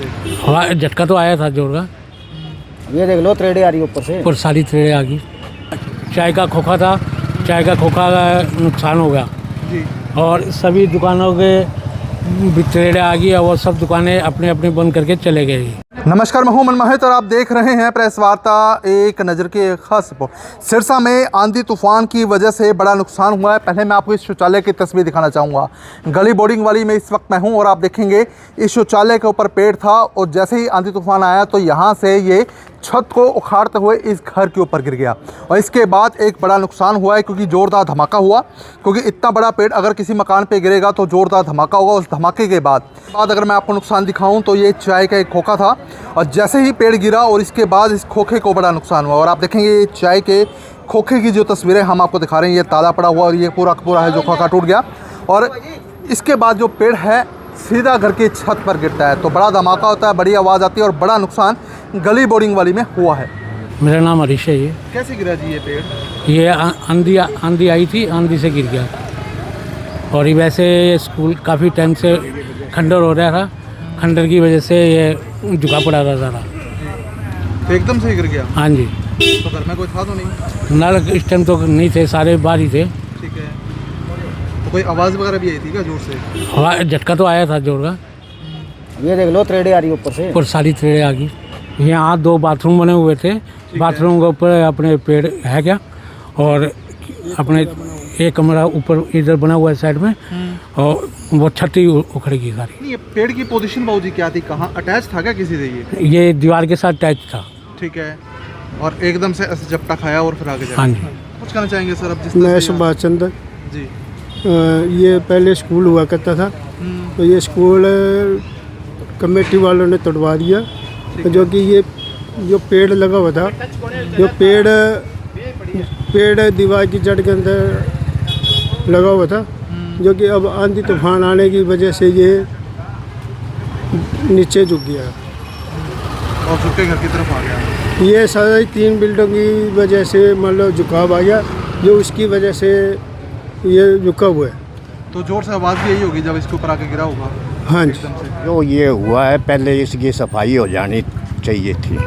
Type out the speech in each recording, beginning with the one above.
से? हवा झटका तो आया था जोर का। ये देख लो थ्रेडे आ रही है ऊपर से। ऊपर सारी थ्रेडें आ गई। चाय का खोखा था, चाय का खोखा का नुकसान हो गया जी। और सभी दुकानों के भी थ्रेडें आ गई और सब दुकानें अपने अपने बंद करके चले गए। नमस्कार, मैं हूं मनमोहित और आप देख रहे हैं प्रेस वार्ता एक नज़र की खास रिपोर्ट। सिरसा में आंधी तूफान की वजह से बड़ा नुकसान हुआ है। पहले मैं आपको इस शौचालय की तस्वीर दिखाना चाहूँगा। गली बोर्डिंग वाली में इस वक्त मैं हूं और आप देखेंगे इस शौचालय के ऊपर पेड़ था और जैसे ही आंधी तूफान आया तो यहाँ से ये छत को उखाड़ते हुए इस घर के ऊपर गिर गया और इसके बाद एक बड़ा नुकसान हुआ है क्योंकि ज़ोरदार धमाका हुआ। क्योंकि इतना बड़ा पेड़ अगर किसी मकान पे गिरेगा तो ज़ोरदार धमाका होगा। उस धमाके के बाद अगर मैं आपको नुकसान दिखाऊं तो ये चाय का एक खोखा था और जैसे ही पेड़ गिरा और इसके बाद इस खोखे को बड़ा नुकसान हुआ। और आप देखेंगे ये चाय के खोखे की जो तस्वीरें हम आपको दिखा रहे हैं, ये ताला पड़ा हुआ और ये पूरा पूरा है जो खोखा टूट गया और इसके बाद जो पेड़ है सीधा घर की छत पर गिरता है तो बड़ा धमाका होता है, बड़ी आवाज़ आती है और बड़ा नुकसान गली बोर्डिंग वाली में हुआ है। मेरा नाम हरीश है। ये कैसे गिरा जी ये पेड़? ये आंधी आई थी, आंधी से गिर गया और ये वैसे स्कूल काफ़ी टाइम से खंडर हो रहा था। खंडर की वजह से ये झुका पड़ा था ज़्यादा, तो एकदम से गिर गया? हाँ जी। तो घर में कोई था तो नहीं? नल इस टाइम तो नहीं थे, सारे बाहर ही थे। ठीक है। तो कोई आवाज़ वगैरह भी आई थी क्या जोर से? हवा झटका तो आया था जोर का। ये देख लो थ्रेडे आ रही है ऊपर से। ऊपर सारी थ्रेडें आ गई। यहाँ 2 बाथरूम बने हुए थे, बाथरूम के ऊपर अपने पेड़ है क्या और अपने एक कमरा ऊपर इधर बना हुआ है साइड में और वो छत ही उखड़ गई सारी। नहीं, ये पेड़ की पोजीशन बाबूजी क्या थी? कहाँ अटैच था क्या किसी से? ये दीवार के साथ अटैच था। ठीक है। और एकदम से ऐसे झपटा खाया और फिर आगे जाए। हाँ जी। कुछ कहना चाहेंगे सर अब? जिस मैं सुभाष चंद्र जी। ये पहले स्कूल हुआ करता था तो ये स्कूल कमेटी वालों ने तोड़वा दिया। तो जो कि ये जो पेड़ लगा हुआ था, जो पेड़ दीवार की जड़ के अंदर लगा हुआ था, जो कि अब आंधी तूफान आने की वजह से ये नीचे झुक गया और झुक के घर की तरफ आ गया। ये सारी 3 बिल्डिंग की वजह से मतलब झुकाव आ गया, जो उसकी वजह से ये झुका हुआ है। तो जोर से आवाज़ भी यही होगी जब इसके ऊपर आके गिरा होगा। हाँ जी। एकदम से जो ये हुआ है पहले इसकी सफाई हो जानी चाहिए थी।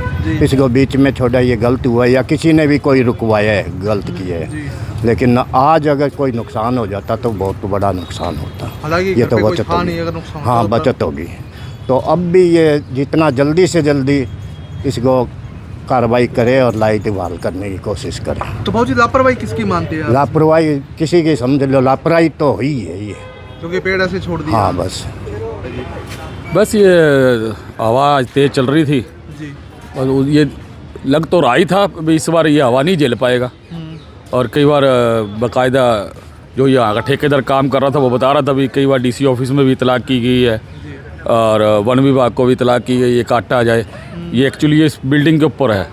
इसको बीच में छोड़ा, ये गलत हुआ या किसी ने भी कोई रुकवाया है, गलत किया है। लेकिन आज अगर कोई नुकसान हो जाता तो बहुत बड़ा नुकसान होता। हालांकि ये तो बचत होगी। हाँ, बचत होगी। तो अब भी ये जितना जल्दी से जल्दी इसको कार्रवाई करे और लाइट बहाल करने की कोशिश करे। तो भाजी लापरवाही किसकी मानते हैं? लापरवाही किसी की समझ लो, लापरवाही तो हुई है ये, क्योंकि पेड़ ऐसे छोड़ दिया। हाँ बस ये हवा तेज़ चल रही थी जी। और ये लग तो रहा ही था इस बार ये हवा नहीं झेल पाएगा। और कई बार बाकायदा जो यहाँ का ठेकेदार काम कर रहा था वो बता रहा था भी कई बार डीसी ऑफिस में भी इतला की गई है और वन विभाग को भी इतला की गई ये काटा जाए। ये एक्चुअली ये इस बिल्डिंग के ऊपर है।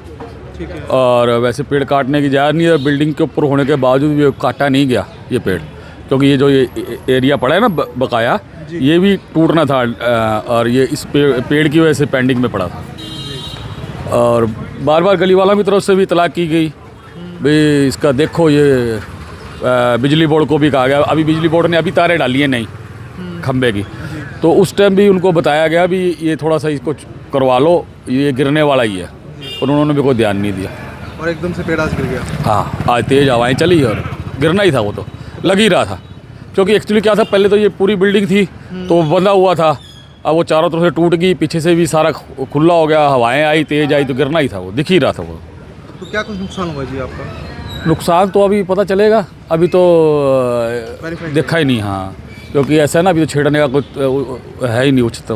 ठीक है। और वैसे पेड़ काटने की इजाज़त नहीं है, बिल्डिंग के ऊपर होने के बावजूद भी काटा नहीं गया ये पेड़, क्योंकि ये जो ये एरिया पड़ा है ना बकाया, ये भी टूटना था और ये इस पेड़ की वजह से पेंडिंग में पड़ा था। और बार बार गली वालों की तरफ से भी इतला की गई भाई इसका देखो, ये बिजली बोर्ड को भी कहा गया। अभी बिजली बोर्ड ने अभी तारें डाली हैं नई खंबे की, तो उस टाइम भी उनको बताया गया भी ये थोड़ा सा इसको करवा लो, ये गिरने वाला ही है, और उन्होंने भी कोई ध्यान नहीं दिया और एकदम से पेड़ आज गिर गया। हाँ, आज तेज़ हवाएं चली और गिरना ही था, वो तो लग ही रहा था। क्योंकि एक्चुअली क्या था, पहले तो ये पूरी बिल्डिंग थी तो बंधा हुआ था, अब वो चारों तरफ से टूट गई, पीछे से भी सारा खुला हो गया, हवाएं आई, तेज़ आई तो गिरना ही था, वो दिख ही रहा था वो। तो क्या कुछ नुकसान हुआ जी आपका? नुकसान तो अभी पता चलेगा, अभी तो देखा ही नहीं। हाँ, क्योंकि ऐसा है ना, अभी तो छेड़ने का कुछ है ही नहीं उचित।